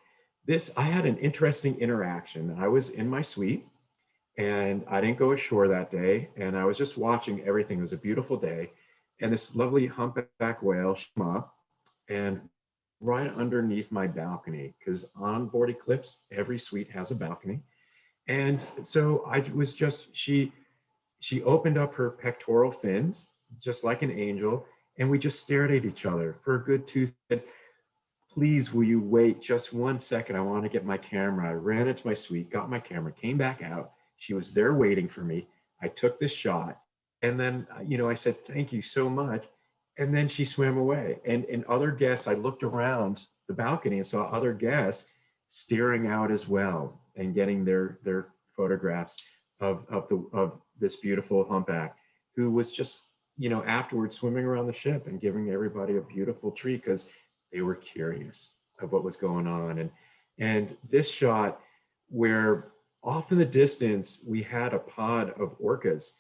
I had an interesting interaction. I was in my suite and I didn't go ashore that day. And I was just watching everything. It was a beautiful day. And this lovely humpback whale came up and right underneath my balcony, because on board Eclipse, every suite has a balcony. And so I was just, she opened up her pectoral fins, just like an angel. And we just stared at each other for a good 2 seconds. Please, will you wait just 1 second? I want to get my camera. I ran into my suite, got my camera, came back out. She was there waiting for me. I took this shot. And then, I said, thank you so much. And then she swam away. And other guests, I looked around the balcony and saw other guests staring out as well and getting their photographs of this beautiful humpback, who was just, afterwards swimming around the ship and giving everybody a beautiful treat because they were curious of what was going on. And this shot, where off in the distance, we had a pod of orcas.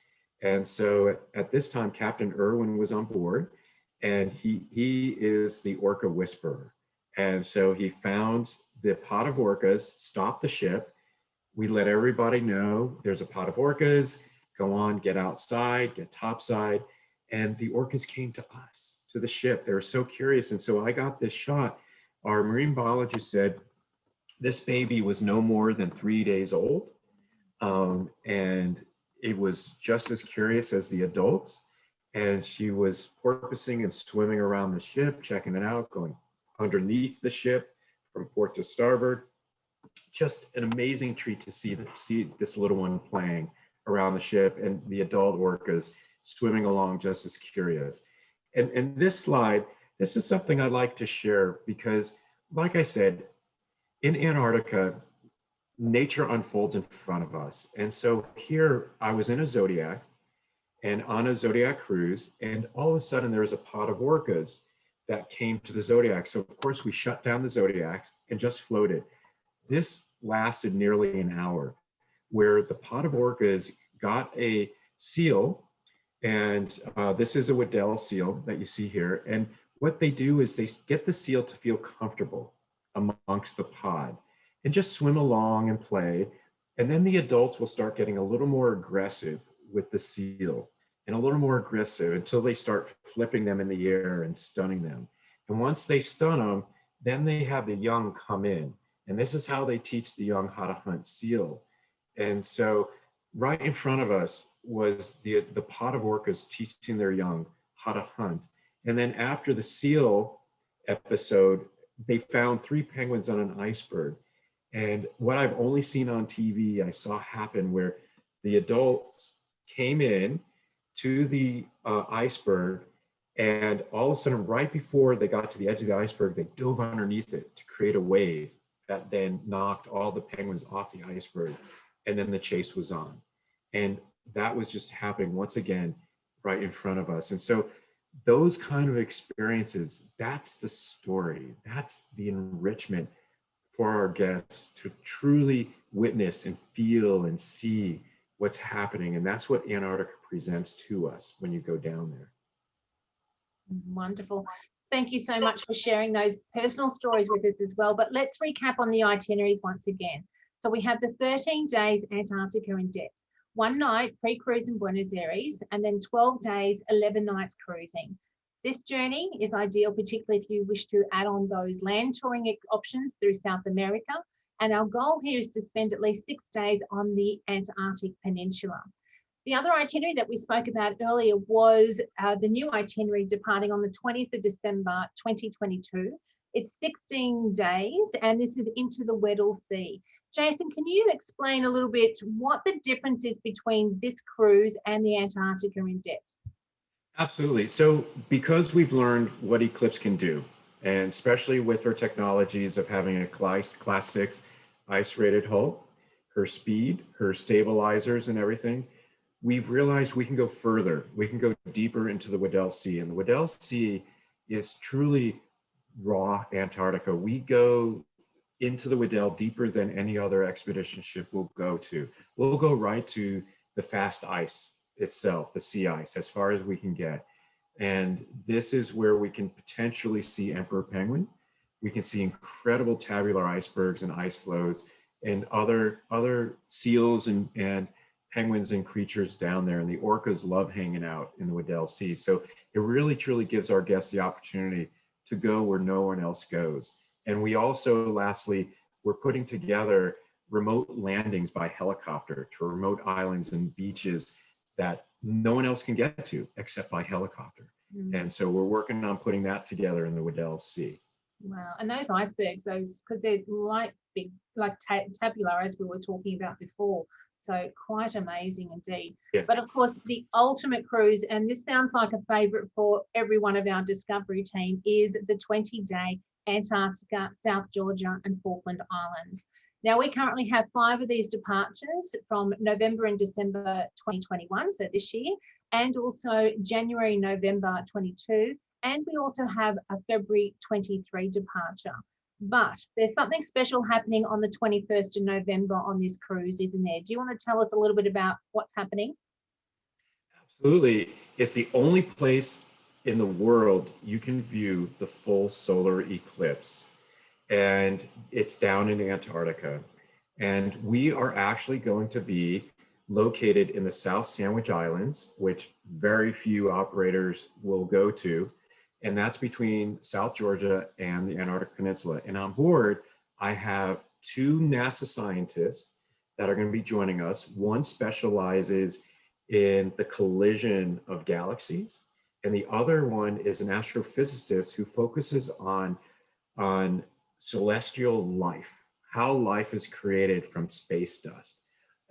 And so at this time, Captain Irwin was on board, and he is the orca whisperer. And so he found the pod of orcas, stopped the ship. We let everybody know there's a pod of orcas, go on, get outside, get topside. And the orcas came to us, to the ship. They were so curious. And so I got this shot. Our marine biologist said this baby was no more than 3 days old. And it was just as curious as the adults. And she was porpoising and swimming around the ship, checking it out, going underneath the ship from port to starboard. Just an amazing treat to see this little one playing around the ship, and the adult orcas swimming along just as curious. And this slide, this is something I'd like to share because, like I said, in Antarctica, nature unfolds in front of us. And so here I was in a Zodiac and on a Zodiac cruise, and all of a sudden there was a pod of orcas that came to the Zodiac. So of course we shut down the Zodiacs and just floated. This lasted nearly an hour, where the pod of orcas got a seal, and this is a Weddell seal that you see here. And what they do is they get the seal to feel comfortable amongst the pod and just swim along and play. And then the adults will start getting a little more aggressive with the seal, and a little more aggressive until they start flipping them in the air and stunning them. And once they stun them, then they have the young come in. And this is how they teach the young how to hunt seal. And so right in front of us was the pod of orcas teaching their young how to hunt. And then after the seal episode, they found 3 penguins on an iceberg. And what I've only seen on TV, I saw happen where the adults came in to the iceberg, and all of a sudden, right before they got to the edge of the iceberg, they dove underneath it to create a wave that then knocked all the penguins off the iceberg. And then the chase was on. And that was just happening once again, right in front of us. And so those kind of experiences, that's the story. That's the enrichment for our guests to truly witness and feel and see what's happening. And that's what Antarctica presents to us when you go down there. Wonderful. Thank you so much for sharing those personal stories with us as well. But let's recap on the itineraries once again. So we have the 13 days Antarctica in depth, 1 night pre-cruise in Buenos Aires, and then 12 days, 11 nights cruising. This journey is ideal, particularly if you wish to add on those land touring options through South America. And our goal here is to spend at least 6 days on the Antarctic Peninsula. The other itinerary that we spoke about earlier was the new itinerary departing on the 20th of December 2022. It's 16 days, and this is into the Weddell Sea. Jason, can you explain a little bit what the difference is between this cruise and the Antarctica in depth? Absolutely. So because we've learned what Eclipse can do, and especially with her technologies of having a class 6 ice rated hull, her speed, her stabilizers and everything, we've realized we can go further. We can go deeper into the Weddell Sea. And the Weddell Sea is truly raw Antarctica. We go into the Weddell deeper than any other expedition ship will go to. We'll go right to the fast ice itself, the sea ice, as far as we can get. And this is where we can potentially see emperor penguins. We can see incredible tabular icebergs and ice floes and other seals and penguins and creatures down there. And the orcas love hanging out in the Weddell Sea. So it really truly gives our guests the opportunity to go where no one else goes. And we also, lastly, we're putting together remote landings by helicopter to remote islands and beaches that no one else can get to except by helicopter. And so we're working on putting that together in the Weddell Sea. Wow. And those icebergs, because they're like big, like tabular, as we were talking about before. So quite amazing indeed. Yes. But of course, the ultimate cruise, and this sounds like a favorite for every one of our Discovery team, is the 20-day Antarctica, South Georgia and Falkland Islands. Now, we currently have 5 of these departures from November and December 2021, so this year, and also January, November 22, and we also have a February 23 departure. But there's something special happening on the 21st of November on this cruise, isn't there? Do you want to tell us a little bit about what's happening? Absolutely. It's the only place in the world you can view the full solar eclipse. And it's down in Antarctica. And we are actually going to be located in the South Sandwich Islands, which very few operators will go to. And that's between South Georgia and the Antarctic Peninsula. And on board, I have 2 NASA scientists that are going to be joining us. One specializes in the collision of galaxies, and the other one is an astrophysicist who focuses on celestial life, how life is created from space dust.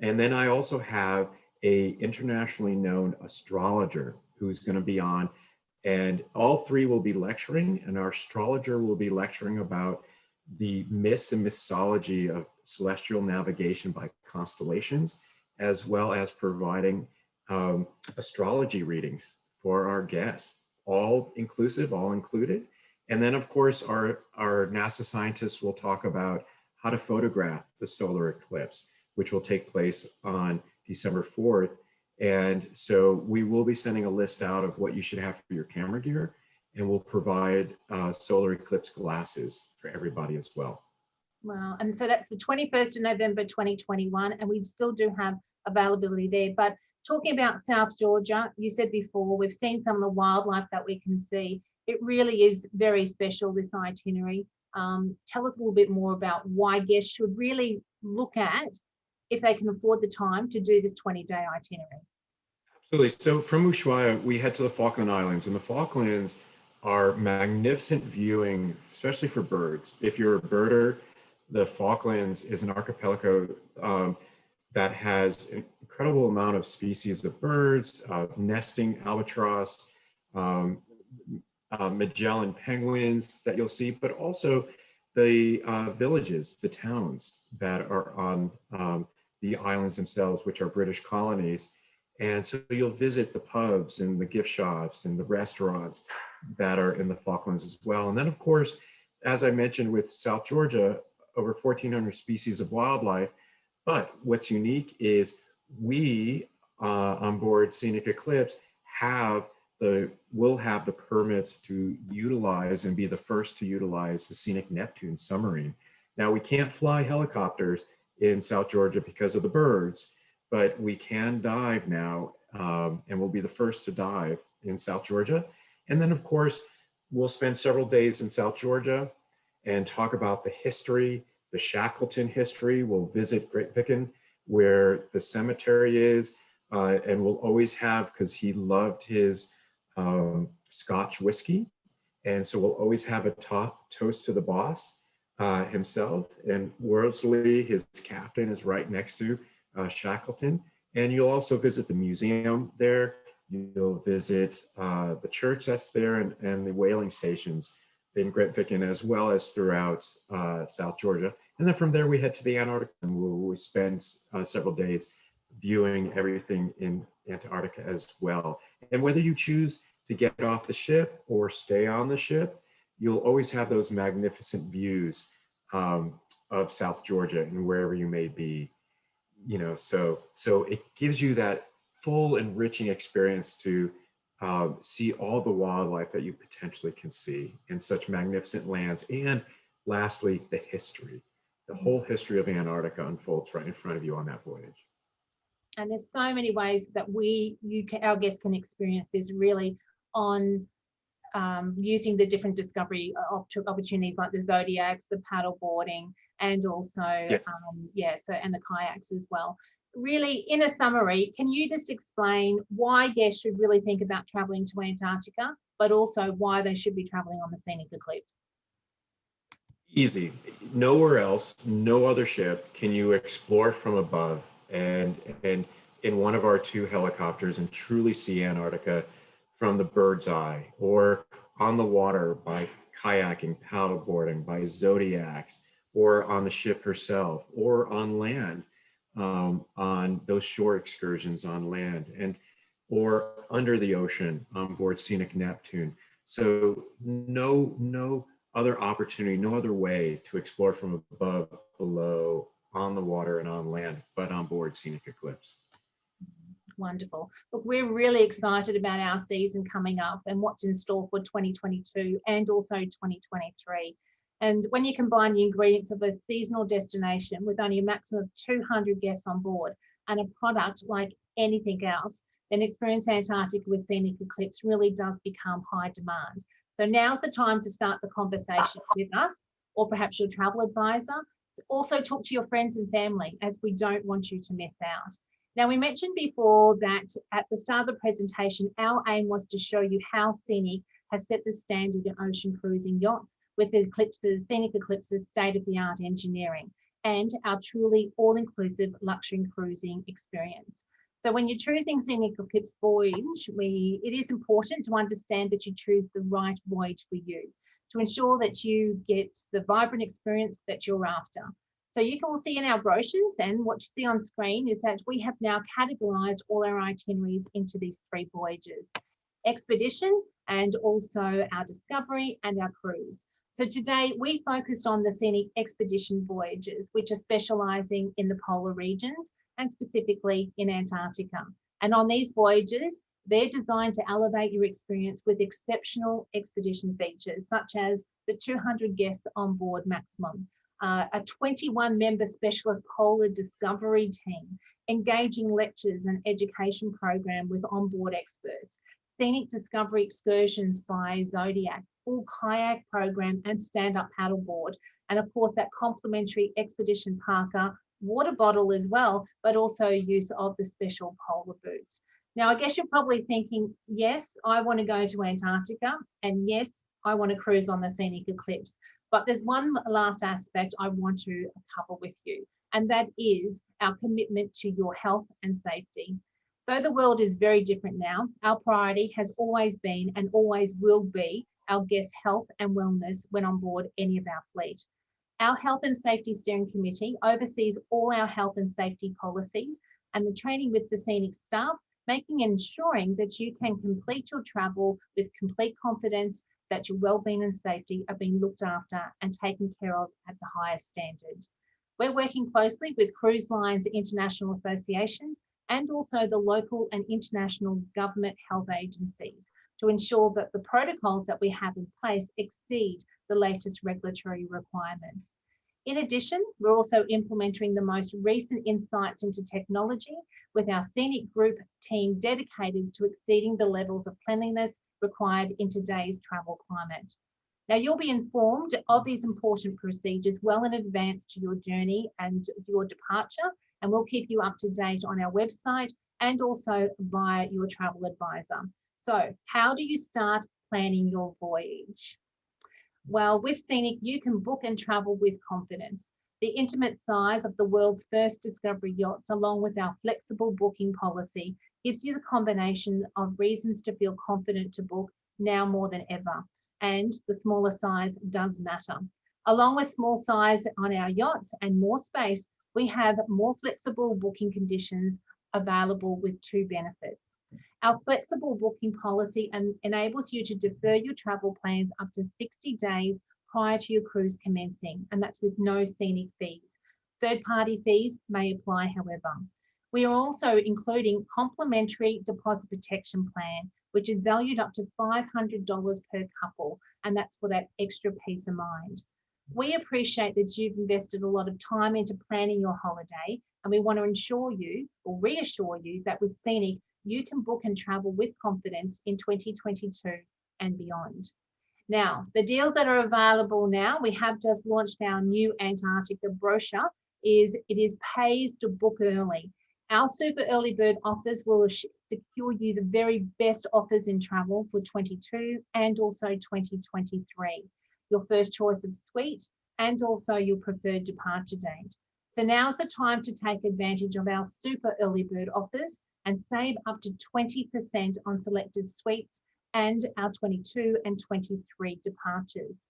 And then I also have a internationally known astrologer who's going to be on, and all 3 will be lecturing, and our astrologer will be lecturing about the myths and mythology of celestial navigation by constellations, as well as providing astrology readings for our guests, all inclusive, all included. And then, of course, our NASA scientists will talk about how to photograph the solar eclipse, which will take place on December 4th. And so we will be sending a list out of what you should have for your camera gear, and we'll provide solar eclipse glasses for everybody as well. Wow. And so that's the 21st of November 2021, and we still do have availability there. But talking about South Georgia, you said before, we've seen some of the wildlife that we can see. It really is very special, this itinerary. Tell us a little bit more about why guests should really look at, if they can afford the time, to do this 20-day itinerary. Absolutely. So from Ushuaia, we head to the Falkland Islands, and the Falklands are magnificent viewing, especially for birds. If you're a birder, the Falklands is an archipelago that has an incredible amount of species of birds, nesting albatross, Magellan penguins that you'll see, but also the villages, the towns that are on the islands themselves, which are British colonies. And so you'll visit the pubs and the gift shops and the restaurants that are in the Falklands as well. And then, of course, as I mentioned with South Georgia, over 1,400 species of wildlife. But what's unique is we on board Scenic Eclipse will have the permits to utilize and be the first to utilize the Scenic Neptune submarine. Now, we can't fly helicopters in South Georgia because of the birds, but we can dive now, and we'll be the first to dive in South Georgia. And then, of course, we'll spend several days in South Georgia and talk about the history, the Shackleton history. We'll visit Great Viken, where the cemetery is. and will always have, because he loved his Scotch whiskey. And so we'll always have a toast to the boss himself. And Worsley, his captain, is right next to Shackleton. And you'll also visit the museum there. You'll visit the church that's there, and the whaling stations in Great Viken, as well as throughout South Georgia. And then from there, we head to the Antarctic, and we spend several days viewing everything in Antarctica as well. And whether you choose to get off the ship or stay on the ship, you'll always have those magnificent views of South Georgia and wherever you may be. So it gives you that full enriching experience to see all the wildlife that you potentially can see in such magnificent lands. And lastly, the history. The whole history of Antarctica unfolds right in front of you on that voyage. And there's so many ways that our guests can experience this, really, on using the different discovery opportunities like the zodiacs, the paddle boarding, and also Yes. and the kayaks as well. Really, in a summary, can you just explain why guests should really think about traveling to Antarctica, but also why they should be traveling on the Scenic Eclipse? Easy. Nowhere else, no other ship can you explore from above and in one of our two helicopters and truly see Antarctica from the bird's eye, or on the water by kayaking, paddleboarding, by zodiacs, or on the ship herself, or on land, on those shore excursions on land, and or under the ocean on board Scenic Neptune. So no other opportunity, no other way to explore from above, below, on the water, and on land, but on board Scenic Eclipse. Wonderful. Look, we're really excited about our season coming up and what's in store for 2022 and also 2023. And when you combine the ingredients of a seasonal destination with only a maximum of 200 guests on board and a product like anything else, then Experience Antarctica with Scenic Eclipse really does become high demand. So now's the time to start the conversation with us, or perhaps your travel advisor. Also talk to your friends and family, as we don't want you to miss out. Now, we mentioned before that at the start of the presentation, our aim was to show you how Scenic has set the standard in ocean cruising yachts with the Scenic Eclipse's state-of-the-art engineering and our truly all-inclusive luxury cruising experience. So when you're choosing Scenic Eclipse voyage, it is important to understand that you choose the right voyage for you to ensure that you get the vibrant experience that you're after. So you can all see in our brochures, and what you see on screen is that we have now categorized all our itineraries into these three voyages: expedition, and also our discovery and our cruise. So today we focused on the Scenic expedition voyages, which are specializing in the polar regions and specifically in Antarctica. And on these voyages, they're designed to elevate your experience with exceptional expedition features, such as the 200 guests on board maximum, a 21-member specialist polar discovery team, engaging lectures and education program with onboard experts, scenic discovery excursions by Zodiac, full kayak program and stand-up paddleboard, and of course that complimentary expedition parka, water bottle as well, but also use of the special polar boots. Now, I guess you're probably thinking, yes, I want to go to Antarctica, and yes, I want to cruise on the Scenic Eclipse. But there's one last aspect I want to cover with you, and that is our commitment to your health and safety. Though the world is very different now, our priority has always been and always will be our guests' health and wellness when on board any of our fleet. Our Health and Safety Steering Committee oversees all our health and safety policies and the training with the Scenic staff, making and ensuring that you can complete your travel with complete confidence that your wellbeing and safety are being looked after and taken care of at the highest standard. We're working closely with cruise lines, international associations, and also the local and international government health agencies to ensure that the protocols that we have in place exceed the latest regulatory requirements. In addition, we're also implementing the most recent insights into technology with our Scenic Group team dedicated to exceeding the levels of cleanliness required in today's travel climate. Now, you'll be informed of these important procedures well in advance to your journey and your departure, and we'll keep you up to date on our website and also via your travel advisor. So how do you start planning your voyage? Well, with Scenic, you can book and travel with confidence. The intimate size of the world's first discovery yachts, along with our flexible booking policy, gives you the combination of reasons to feel confident to book now more than ever. And the smaller size does matter. Along with small size on our yachts and more space, we have more flexible booking conditions available with two benefits. Our flexible booking policy enables you to defer your travel plans up to 60 days prior to your cruise commencing, and that's with no Scenic fees. Third-party fees may apply, however. We are also including complimentary deposit protection plan, which is valued up to $500 per couple, and that's for that extra peace of mind. We appreciate that you've invested a lot of time into planning your holiday, and we want to ensure you or reassure you that with Scenic, you can book and travel with confidence in 2022 and beyond. Now, the deals that are available now, we have just launched our new Antarctica brochure. It is pays to book early. Our super early bird offers will secure you the very best offers in travel for 22 and also 2023. Your first choice of suite and also your preferred departure date. So now's the time to take advantage of our super early bird offers and save up to 20% on selected suites and our 22 and 23 departures.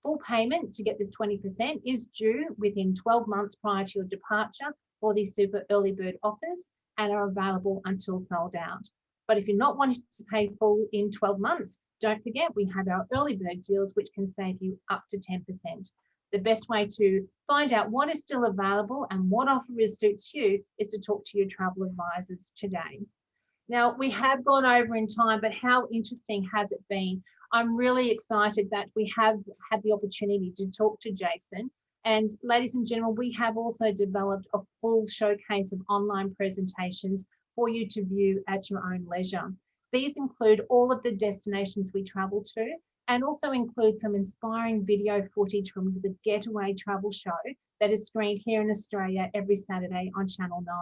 Full payment to get this 20% is due within 12 months prior to your departure for these super early bird offers and are available until sold out. But if you're not wanting to pay full in 12 months, don't forget we have our early bird deals which can save you up to 10%. The best way to find out what is still available and what offer suits you is to talk to your travel advisors today. Now, we have gone over in time, but how interesting has it been? I'm really excited that we have had the opportunity to talk to Jason. And ladies and gentlemen, we have also developed a full showcase of online presentations for you to view at your own leisure. These include all of the destinations we travel to and also include some inspiring video footage from the Getaway Travel Show that is screened here in Australia every Saturday on Channel 9.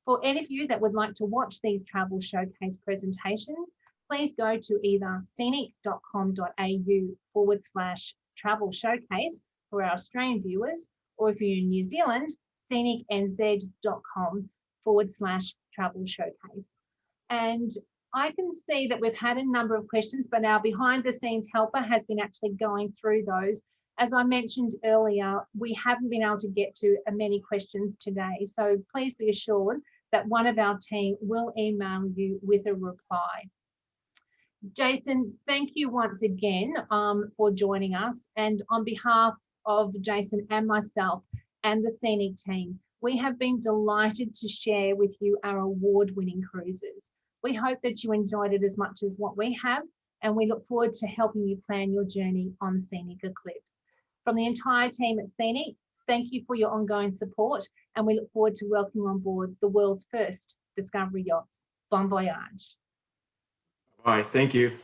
For any of you that would like to watch these travel showcase presentations, please go to either scenic.com.au/travel showcase for our Australian viewers, or if you're in New Zealand, scenicnz.com/travel showcase. And I can see that we've had a number of questions, but our behind the scenes helper has been actually going through those. As I mentioned earlier, we haven't been able to get to many questions today. So please be assured that one of our team will email you with a reply. Jason, thank you once again for joining us. And on behalf of Jason and myself and the Scenic team, we have been delighted to share with you our award-winning cruises. We hope that you enjoyed it as much as what we have, and we look forward to helping you plan your journey on Scenic Eclipse. From the entire team at Scenic, thank you for your ongoing support, and we look forward to welcoming on board the world's first discovery yachts. Bon voyage. Bye. Thank you.